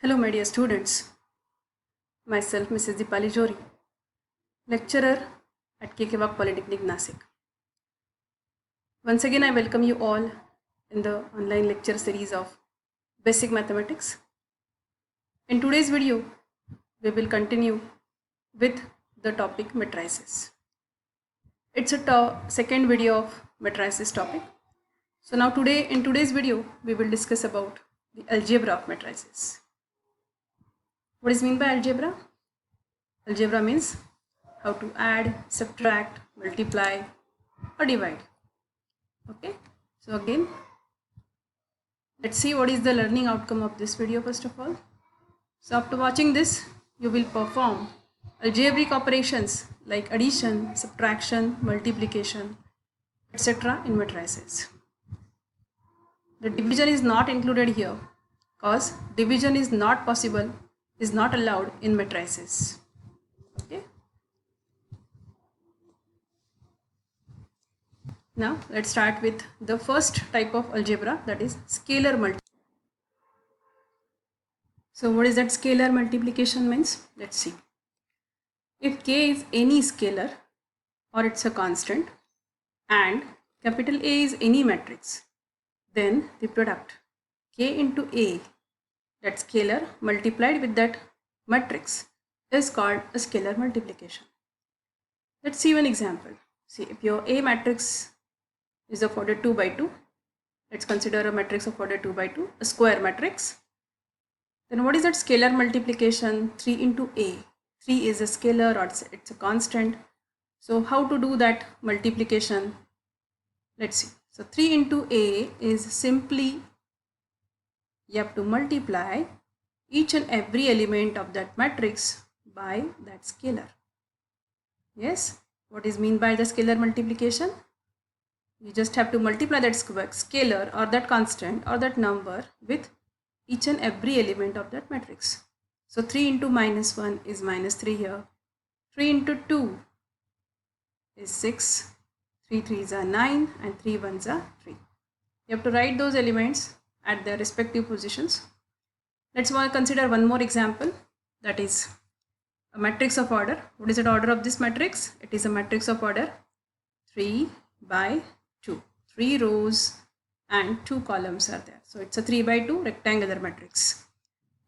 Hello, my dear students. Myself, Mrs. Dipali Jori, lecturer at KK Wagh Polytechnic, Nasik. Once again, I welcome you all in the online lecture series of Basic Mathematics. In today's video, we will continue with the topic matrices. It's a second video of matrices topic. So now in today's video, we will discuss about the algebra of matrices. What is meant by algebra? Algebra means how to add, subtract, multiply or divide. Okay, so again, let's see what is the learning outcome of this video first of all. So after watching this, you will perform algebraic operations like addition, subtraction, multiplication, etc. in matrices. The division is not included here because division is not possible, is not allowed in matrices. Okay. Now let's start with the first type of algebra, that is scalar multiplication. So what is that scalar multiplication means? Let's see. If k is any scalar or it's a constant and capital A is any matrix, then the product k into A, that scalar multiplied with that matrix, is called a scalar multiplication. Let's see one example. See, if your A matrix is of order 2 by 2, let's consider a matrix of order 2 by 2, a square matrix. Then what is that scalar multiplication? 3 into A. 3 is a scalar or it's a constant. So how to do that multiplication? Let's see. So 3 into A is simply you have to multiply each and every element of that matrix by that scalar. Yes, what is meant by the scalar multiplication? You just have to multiply that scalar or that constant or that number with each and every element of that matrix. So 3 into minus 1 is minus 3 here. 3 into 2 is 6. 3 3s are 9 and 3 1s are 3. You have to write those elements at their respective positions. Let's consider one more example, that is a matrix of order. What is the order of this matrix? It is a matrix of order 3 by 2. 3 rows and 2 columns are there. So it's a 3 by 2 rectangular matrix.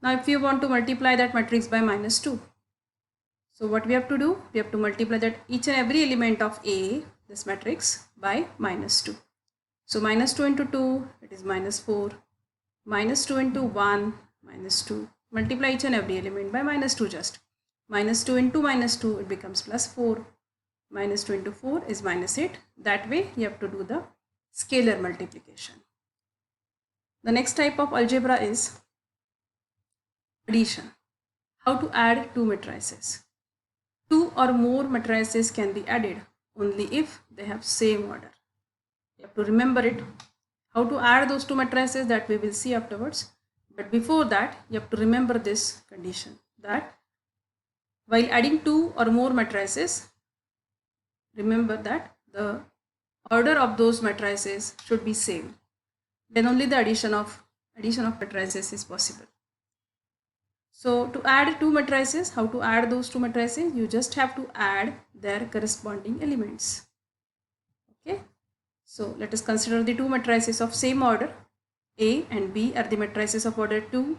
Now if you want to multiply that matrix by minus 2, so what we have to do? We have to multiply that each and every element of A, this matrix, by minus 2. So minus 2 into 2, it is minus 4. Minus 2 into 1, minus 2. Multiply each and every element by minus 2 just. Minus 2 into minus 2, it becomes plus 4. Minus 2 into 4 is minus 8. That way you have to do the scalar multiplication. The next type of algebra is addition. How to add two matrices. Two or more matrices can be added only if they have same order. You have to remember it. How to add those two matrices, that we will see afterwards. But before that, you have to remember this condition, that while adding two or more matrices, remember that the order of those matrices should be same. Then only the addition of matrices is possible. So to add two matrices, how to add those two matrices? You just have to add their corresponding elements. Okay. So let us consider the two matrices of same order. A and B are the matrices of order 2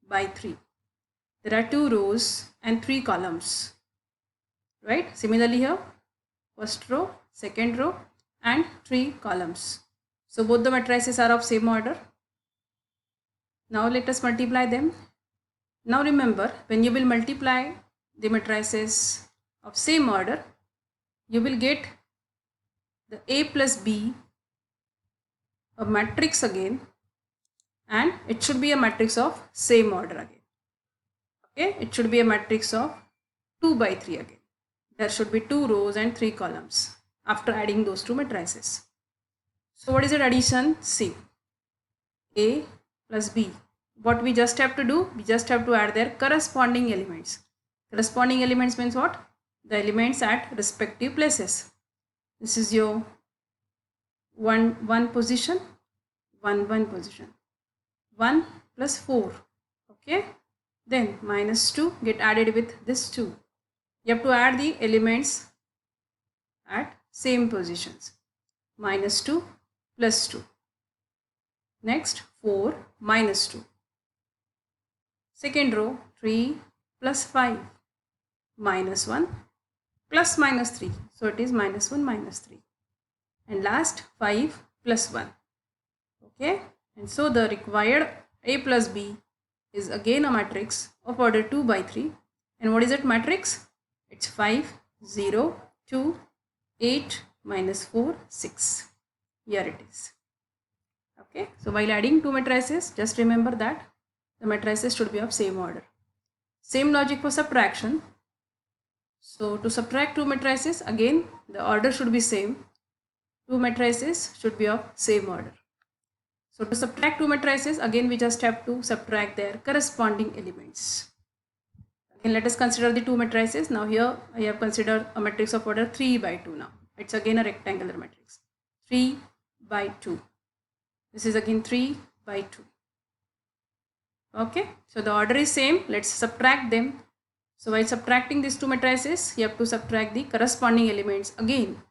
by 3. There are 2 rows and 3 columns. Right? Similarly here, first row, second row and 3 columns. So both the matrices are of same order. Now let us multiply them. Now remember, when you will multiply the matrices of same order, you will get the A plus B, a matrix again, and it should be a matrix of same order again. Okay, it should be a matrix of 2 by 3 again. There should be 2 rows and 3 columns after adding those two matrices. So what is the addition? See, A plus B. What we just have to do? We just have to add their corresponding elements. Corresponding elements means what? The elements at respective places. This is your 1 position, 1 position. 1 plus 4. Okay. Then minus 2 get added with this 2. You have to add the elements at same positions. Minus 2 plus 2. Next 4 minus 2. Second row 3 plus 5. Minus 1 plus minus 3. So it is minus 1 minus 3. And last 5 plus 1. Okay. And so the required A plus B is again a matrix of order 2 by 3. And what is that matrix? It's 5, 0, 2, 8, minus 4, 6. Here it is. Okay. So while adding two matrices, just remember that the matrices should be of same order. Same logic for subtraction. So to subtract two matrices, again the order should be same. Two matrices should be of same order. So to subtract two matrices, again we just have to subtract their corresponding elements. Again, let us consider the two matrices. Now here I have considered a matrix of order 3 by 2 now. It's again a rectangular matrix. 3 by 2. This is again 3 by 2. Okay, so the order is same. Let's subtract them. So while subtracting these two matrices, you have to subtract the corresponding elements again.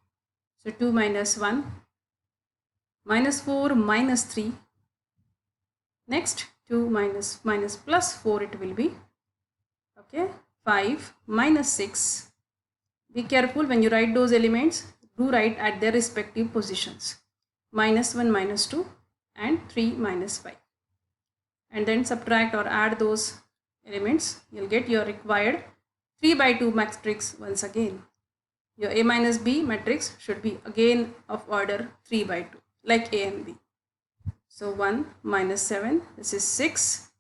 So 2 minus 1, minus 4 minus 3. Next 2 minus plus 4 it will be. Okay, 5 minus 6. Be careful when you write those elements. Do write at their respective positions. Minus 1 minus 2 and 3 minus 5. And then subtract or add those elements. You'll get your required 3 by 2 matrix once again. Your A minus B matrix should be again of order 3 by 2 like A and B. So 1 minus 7, this is 6.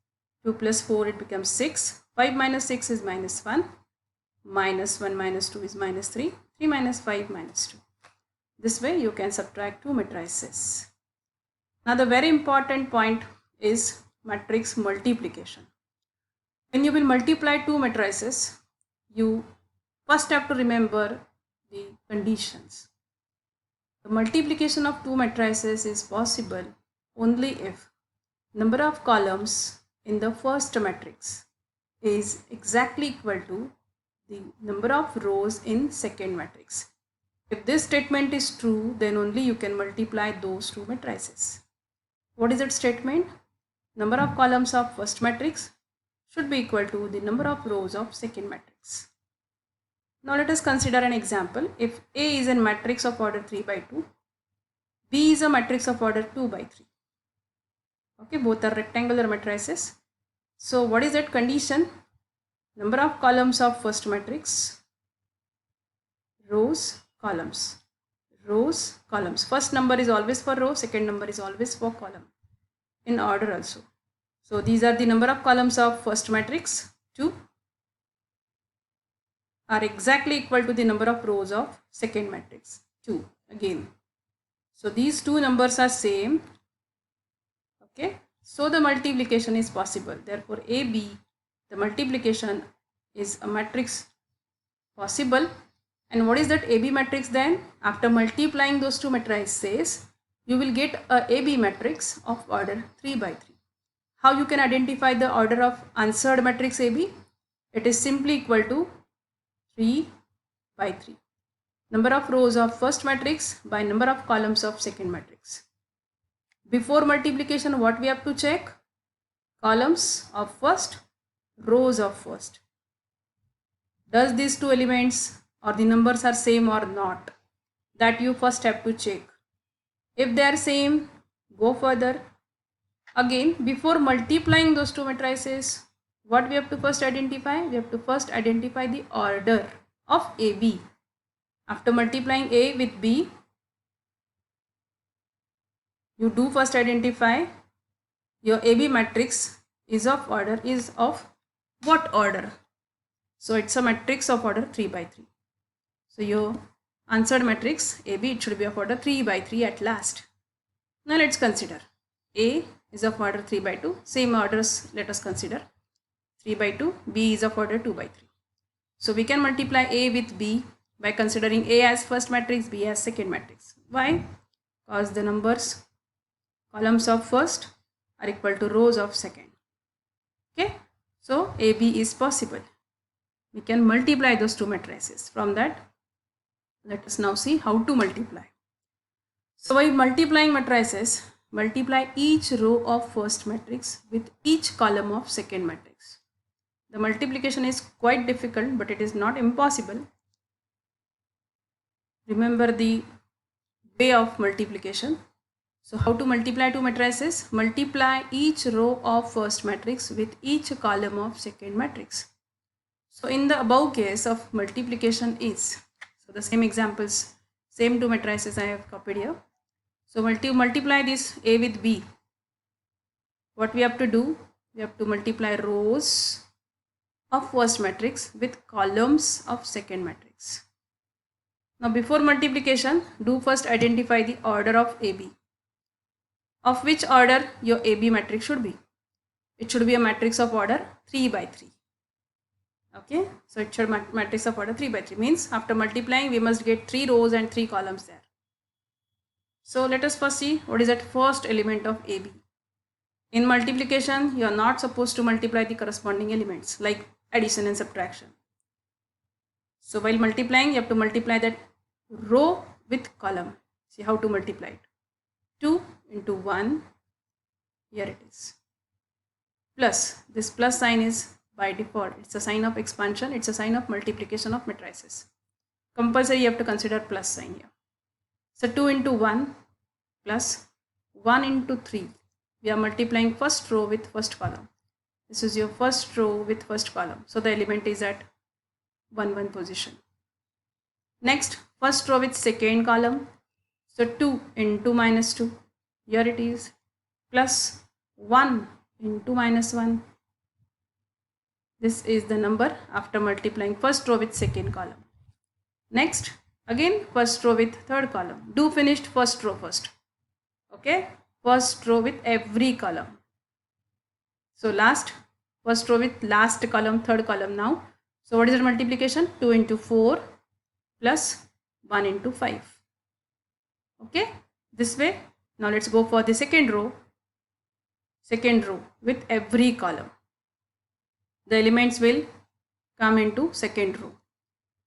2 plus 4 it becomes 6. 5 minus 6 is minus 1. Minus 1 minus 2 is minus 3. 3 minus 5 minus 2. This way you can subtract two matrices. Now the very important point is matrix multiplication. When you will multiply two matrices, you first have to remember the conditions. The multiplication of two matrices is possible only if number of columns in the first matrix is exactly equal to the number of rows in second matrix. If this statement is true, then only you can multiply those two matrices. What is that statement? Number of columns of first matrix should be equal to the number of rows of second matrix. Now let us consider an example. If A is a matrix of order 3 by 2, B is a matrix of order 2 by 3. Okay, both are rectangular matrices. So what is that condition? Number of columns of first matrix, rows, columns. Rows, columns. First number is always for row, second number is always for column. In order also. So these are the number of columns of first matrix 2 are exactly equal to the number of rows of second matrix 2 again. So these two numbers are same. Okay. So the multiplication is possible. Therefore AB, the multiplication is a matrix possible. And what is that AB matrix then? After multiplying those two matrices, you will get a AB matrix of order 3 by 3. How you can identify the order of answered matrix AB? It is simply equal to 3 by 3. Number of rows of first matrix by number of columns of second matrix. Before multiplication, what we have to check? Columns of first, rows of first. Does these two elements or the numbers are same or not? That you first have to check. If they are same, go further. Again, before multiplying those two matrices, what we have to first identify? We have to first identify the order of AB. After multiplying A with B, you do first identify your AB matrix is of order, is of what order? So it's a matrix of order 3 by 3. So your answered matrix AB, it should be of order 3 by 3 at last. Now let's consider. A is of order 3 by 2. Same orders let us consider. 3 by 2. B is of order 2 by 3. So we can multiply A with B by considering A as first matrix, B as second matrix. Why? Because the numbers, columns of first are equal to rows of second. Okay. So AB is possible. We can multiply those two matrices. From that, let us now see how to multiply. So by multiplying matrices, multiply each row of first matrix with each column of second matrix. The multiplication is quite difficult, but it is not impossible. Remember the way of multiplication. So how to multiply two matrices? Multiply each row of first matrix with each column of second matrix. So in the above case of multiplication is, so the same examples, same two matrices I have copied here. So multiply this A with B. What we have to do? We have to multiply rows of first matrix with columns of second matrix. Now before multiplication, do first identify the order of AB. Of which order your AB matrix should be? It should be a matrix of order 3 by 3. Okay, so it should matrix of order 3 by 3 means after multiplying we must get 3 rows and 3 columns there. So let us first see what is that first element of AB. In multiplication, you are not supposed to multiply the corresponding elements like addition and subtraction. So while multiplying, you have to multiply that row with column. See how to multiply it. 2 into 1, here it is. Plus, this plus sign is by default. It's a sign of expansion. It's a sign of multiplication of matrices. Compulsory, you have to consider plus sign here. So 2 into 1 plus 1 into 3. We are multiplying first row with first column. This is your first row with first column. So the element is at 1 1 position. Next, first row with second column. So 2 into minus 2. Here it is. Plus 1 into minus 1. This is the number after multiplying first row with second column. Next, again first row with third column. Do finished first row first. Okay, first row with every column. So last, first row with last column, third column now. So what is the multiplication? 2 into 4 plus 1 into 5. Okay, this way. Now let's go for the second row. Second row with every column. The elements will come into second row.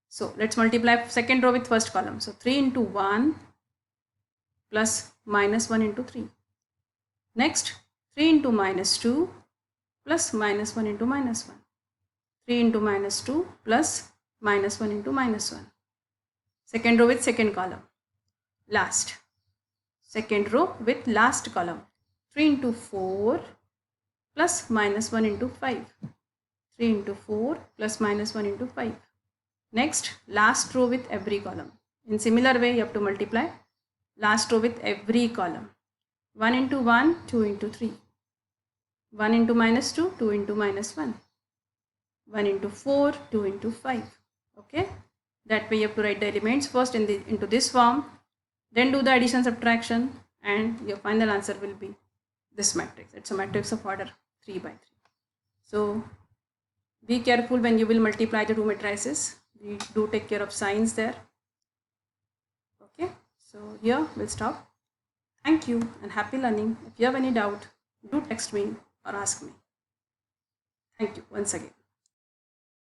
So let's multiply second row with first column. So 3 into 1 plus minus 1 into 3. Next, 3 into minus 2 plus minus 1 into minus 1. 3 into minus 2 plus minus 1 into minus 1. Second row with second column. Last. Second row with last column. 3 into 4 plus minus 1 into 5. 3 into 4 plus minus 1 into 5. Next, last row with every column. In similar way, you have to multiply last row with every column. 1 into 1, 2 into 3. 1 into minus 2, 2 into minus 1. 1 into 4, 2 into 5. Okay, that way you have to write the elements first into this form, then do the addition subtraction, and your final answer will be this matrix. It's a matrix of order 3 by 3. So be careful when you will multiply the two matrices. We do take care of signs there. Okay, so here we'll stop. Thank you and happy learning. If you have any doubt, do text me or ask me. Thank you once again.